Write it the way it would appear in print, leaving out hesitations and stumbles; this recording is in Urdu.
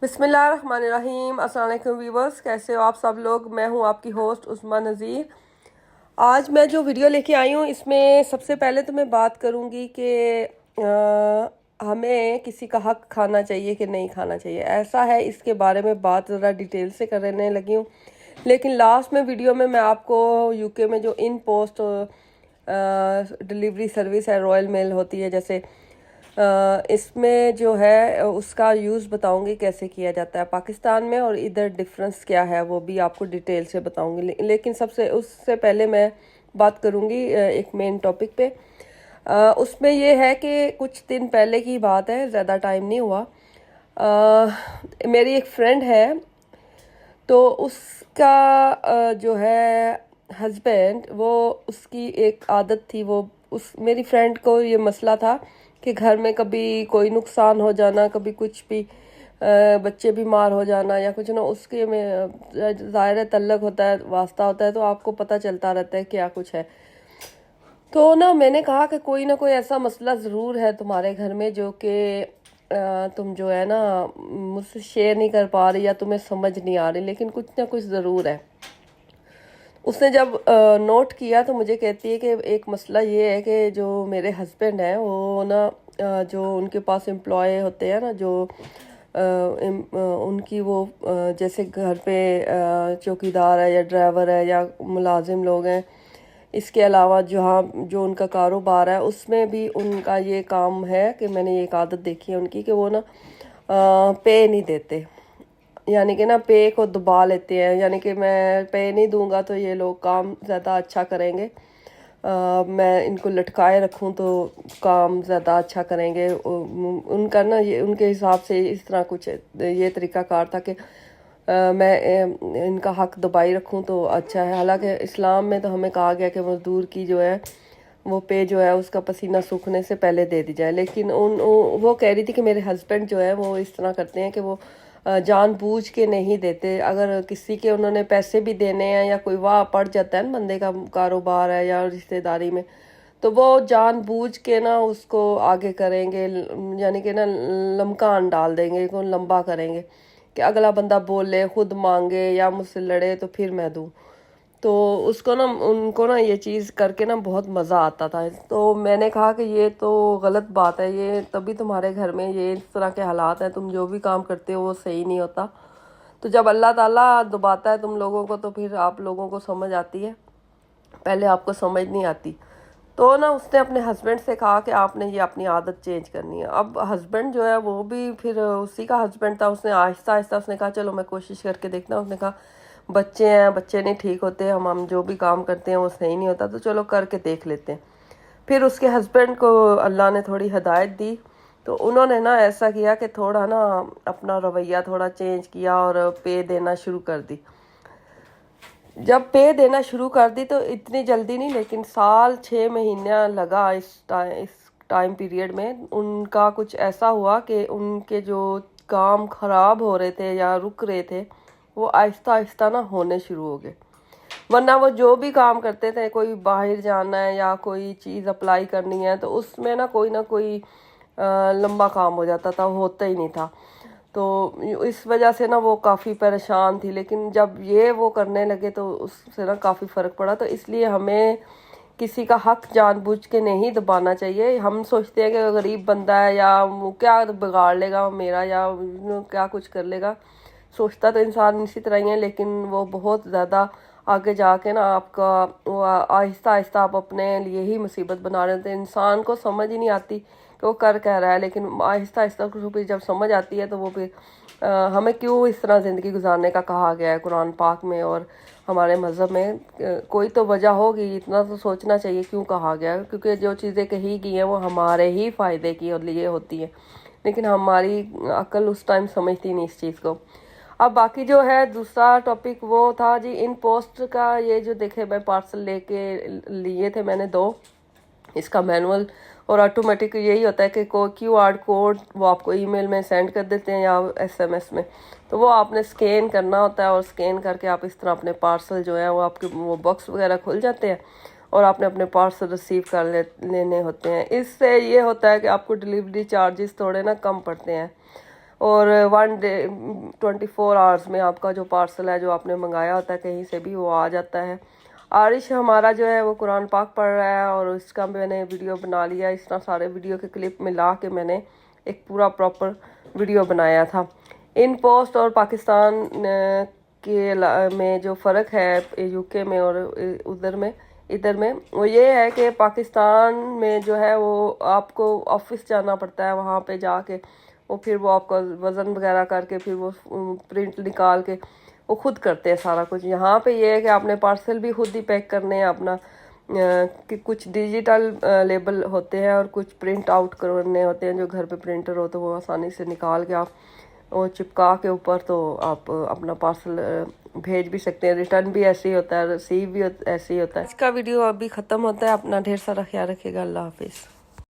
بسم اللہ الرحمن الرحیم۔ السلام علیکم ویورز، کیسے ہو آپ سب لوگ؟ میں ہوں آپ کی ہوسٹ عثمہ نذیر۔ آج میں جو ویڈیو لے کے آئی ہوں اس میں سب سے پہلے تو میں بات کروں گی کہ ہمیں کسی کا حق کھانا چاہیے کہ نہیں کھانا چاہیے۔ ایسا ہے، اس کے بارے میں بات ذرا ڈیٹیل سے کرنے لگی ہوں، لیکن لاسٹ میں ویڈیو میں آپ کو یو کے میں جو ان پوسٹ ڈلیوری سروس ہے رائل میل ہوتی ہے، جیسے اس میں جو ہے اس کا یوز بتاؤں گی کیسے کیا جاتا ہے پاکستان میں، اور ادھر ڈفرنس کیا ہے وہ بھی آپ کو ڈیٹیل سے بتاؤں گی۔ لیکن اس سے پہلے میں بات کروں گی ایک مین ٹاپک پہ۔ اس میں یہ ہے کہ کچھ دن پہلے کی بات ہے، زیادہ ٹائم نہیں ہوا۔ میری ایک فرینڈ ہے، تو اس کا جو ہے ہسبینڈ، وہ اس کی ایک عادت تھی، وہ میری فرینڈ کو یہ مسئلہ تھا کہ گھر میں کبھی کوئی نقصان ہو جانا، کبھی کچھ بھی بچے بیمار ہو جانا یا کچھ نہ، اس کے میں ظاہر تعلق ہوتا ہے، واسطہ ہوتا ہے، تو آپ کو پتہ چلتا رہتا ہے کیا کچھ ہے۔ تو میں نے کہا کہ کوئی نہ کوئی ایسا مسئلہ ضرور ہے تمہارے گھر میں جو کہ تم جو ہے نا مجھ سے شیئر نہیں کر پا رہی یا تمہیں سمجھ نہیں آ رہی، لیکن کچھ نہ کچھ ضرور ہے۔ اس نے جب نوٹ کیا تو مجھے کہتی ہے کہ ایک مسئلہ یہ ہے کہ جو میرے ہسبینڈ ہیں وہ نا جو ان کے پاس امپلائی ہوتے ہیں نا، جو ان کی وہ جیسے گھر پہ چوکیدار ہے یا ڈرائیور ہے یا ملازم لوگ ہیں، اس کے علاوہ جو ان کا کاروبار ہے اس میں بھی ان کا یہ کام ہے کہ میں نے ایک عادت دیکھی ہے ان کی کہ وہ نا پے نہیں دیتے، یعنی کہ نا پے کو دبا لیتے ہیں، یعنی کہ میں پے نہیں دوں گا تو یہ لوگ کام زیادہ اچھا کریں گے، میں ان کو لٹکائے رکھوں تو کام زیادہ اچھا کریں گے۔ ان کا نا ان کے حساب سے اس طرح کچھ یہ طریقہ کار تھا کہ میں ان کا حق دبائی رکھوں تو اچھا ہے۔ حالانکہ اسلام میں تو ہمیں کہا گیا کہ مزدور کی جو ہے وہ پے جو ہے اس کا پسینہ سوکھنے سے پہلے دے دی جائے، لیکن وہ کہہ رہی تھی کہ میرے ہسبینڈ جو ہے وہ اس طرح کرتے ہیں کہ وہ جان بوجھ کے نہیں دیتے۔ اگر کسی کے انہوں نے پیسے بھی دینے ہیں یا کوئی واہ پڑ جاتا ہے نا بندے کا کاروبار ہے یا رشتہ داری میں، تو وہ جان بوجھ کے نا اس کو آگے کریں گے، یعنی کہ نا لمکان ڈال دیں گے، کو لمبا کریں گے کہ اگلا بندہ بولے، خود مانگے یا مجھ سے لڑے تو پھر میں دوں۔ تو اس کو نا ان کو نا یہ چیز کر کے نا بہت مزہ آتا تھا۔ تو میں نے کہا کہ یہ تو غلط بات ہے، یہ تبھی تمہارے گھر میں یہ اس طرح کے حالات ہیں، تم جو بھی کام کرتے ہو وہ صحیح نہیں ہوتا۔ تو جب اللہ تعالیٰ دباتا ہے تم لوگوں کو تو پھر آپ لوگوں کو سمجھ آتی ہے، پہلے آپ کو سمجھ نہیں آتی۔ تو نا اس نے اپنے ہسبینڈ سے کہا کہ آپ نے یہ اپنی عادت چینج کرنی ہے۔ اب ہسبینڈ جو ہے وہ بھی پھر اسی کا ہسبینڈ تھا، اس نے آہستہ آہستہ اس نے کہا چلو میں کوشش کر کے دیکھتا ہوں۔ اس نے کہا بچے ہیں، بچے نہیں ٹھیک ہوتے، ہم جو بھی کام کرتے ہیں وہ صحیح نہیں ہوتا، تو چلو کر کے دیکھ لیتے ہیں۔ پھر اس کے ہسبینڈ کو اللہ نے تھوڑی ہدایت دی، تو انہوں نے نا ایسا کیا کہ تھوڑا نا اپنا رویہ تھوڑا چینج کیا اور پے دینا شروع کر دی۔ جب پے دینا شروع کر دی تو اتنی جلدی نہیں، لیکن 6 مہینہ لگا۔ اس ٹائم پیریڈ میں ان کا کچھ ایسا ہوا کہ ان کے جو کام خراب ہو رہے تھے یا رک رہے تھے وہ آہستہ آہستہ نا ہونے شروع ہو گئے۔ ورنہ وہ جو بھی کام کرتے تھے، کوئی باہر جانا ہے یا کوئی چیز اپلائی کرنی ہے تو اس میں نا کوئی لمبا کام ہو جاتا تھا، ہوتا ہی نہیں تھا۔ تو اس وجہ سے نا وہ کافی پریشان تھی، لیکن جب یہ وہ کرنے لگے تو اس سے نا کافی فرق پڑا۔ تو اس لیے ہمیں کسی کا حق جان بوجھ کے نہیں دبانا چاہیے۔ ہم سوچتے ہیں کہ غریب بندہ ہے یا کیا بگاڑ لے گا میرا یا کیا کچھ کر لے گا، سوچتا تو انسان اسی طرح ہی ہے، لیکن وہ بہت زیادہ آگے جا کے نا آپ کا وہ آہستہ آہستہ آپ اپنے لیے ہی مصیبت بنا رہے ہوتے ہیں۔ انسان کو سمجھ ہی نہیں آتی کہ وہ کر کہہ رہا ہے، لیکن آہستہ آہستہ پھر جب سمجھ آتی ہے تو وہ پھر ہمیں کیوں اس طرح زندگی گزارنے کا کہا گیا ہے قرآن پاک میں اور ہمارے مذہب میں، کوئی تو وجہ ہوگی، اتنا تو سوچنا چاہیے کیوں کہا گیا ہے، کیونکہ جو چیزیں کہی گئی ہیں وہ ہمارے ہی فائدے کی لیے ہوتی ہیں، لیکن ہماری عقل اس ٹائم سمجھتی نہیں اس چیز کو۔ اب باقی جو ہے دوسرا ٹاپک وہ تھا جی ان پوسٹ کا، یہ جو دیکھے میں پارسل لے کے لیے تھے میں نے 2، اس کا مینول اور آٹومیٹک یہی ہوتا ہے کہ کیو آر کوڈ وہ آپ کو ای میل میں سینڈ کر دیتے ہیں یا ایس ایم ایس میں، تو وہ آپ نے سکین کرنا ہوتا ہے، اور سکین کر کے آپ اس طرح اپنے پارسل جو ہے وہ آپ کے وہ باکس وغیرہ کھل جاتے ہیں اور آپ نے اپنے پارسل ریسیو کر لینے ہوتے ہیں۔ اس سے یہ ہوتا ہے کہ آپ کو ڈیلیوری چارجز تھوڑے نا کم پڑتے ہیں، اور 1 day 24 hours میں آپ کا جو پارسل ہے جو آپ نے منگایا ہوتا ہے کہیں سے بھی وہ آ جاتا ہے۔ عارش ہمارا جو ہے وہ قرآن پاک پڑھ رہا ہے اور اس کا میں نے ویڈیو بنا لیا، اس طرح سارے ویڈیو کے کلپ ملا کے میں نے ایک پورا پراپر ویڈیو بنایا تھا۔ ان پوسٹ اور پاکستان کے میں جو فرق ہے یو کے میں اور ادھر میں وہ یہ ہے کہ پاکستان میں جو ہے وہ آپ کو آفس جانا پڑتا ہے، وہاں پہ جا کے وہ پھر وہ آپ کا وزن وغیرہ کر کے پھر وہ پرنٹ نکال کے وہ خود کرتے ہیں سارا کچھ۔ یہاں پہ یہ ہے کہ آپ نے پارسل بھی خود ہی پیک کرنے ہیں اپنا، کہ کچھ ڈیجیٹل لیبل ہوتے ہیں اور کچھ پرنٹ آؤٹ کرنے ہوتے ہیں، جو گھر پہ پرنٹر ہو تو وہ آسانی سے نکال کے آپ وہ چپکا کے اوپر تو آپ اپنا پارسل بھیج بھی سکتے ہیں۔ ریٹرن بھی ایسے ہی ہوتا ہے، ریسیو بھی ایسے ہی ہوتا ہے۔ اس کا ویڈیو ابھی ختم ہوتا ہے، اپنا ڈھیر سارا خیال رکھیے گا، اللہ حافظ۔